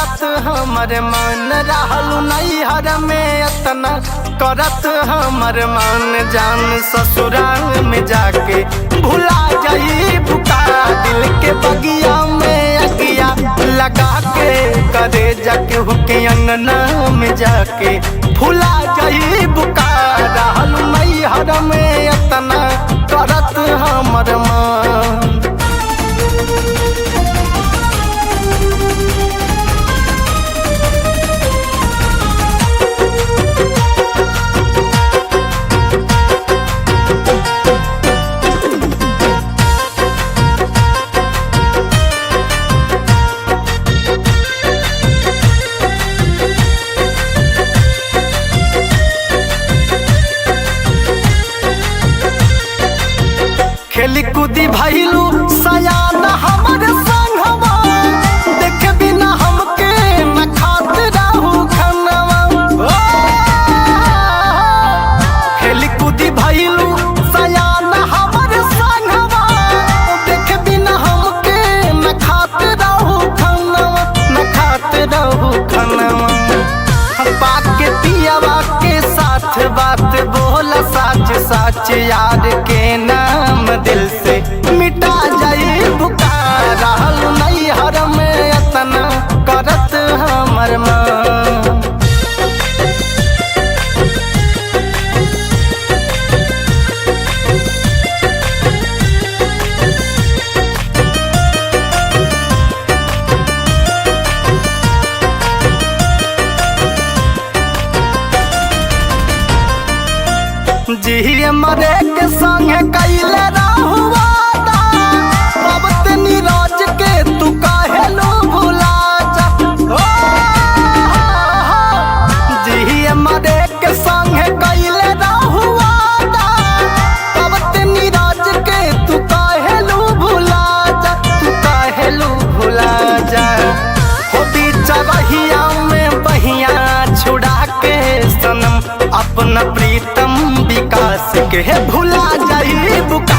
करत हमर मन रहलू नैहर में अतना करत हमर मन जान ससुराल में जाके भुला जाई बुका दिल के बगिया में अगिया लगा के करे जाके हुके अंगना में जाके भुला जाई बुका रहलू नैहर में अतना करत हमर मन। खेली कूदी भइलू सयान हमर संगवा देख बिना हमके न खात रहू खनवा। खेली कूदी भइलू सयान हमर संगवा देख बिना हमके न खात रहू खनवा। बात के पियावा के साथ बात बोला साच साच यार के नाम दिल से मिटा जाई बुका रहलू नैहर में अतना करत हमर मन। जी मरे के संगे कैले रहू वादा अब तनी राज के तू काहेलू भुला जा। जी मरे के संगे कैले रहू वादा अब तनी राज के तू काहेलू भुला जा। हो बीच रहिया में बहिया छुड़ा के सनम अपना प्रीतम विकास के भुला जाई बुका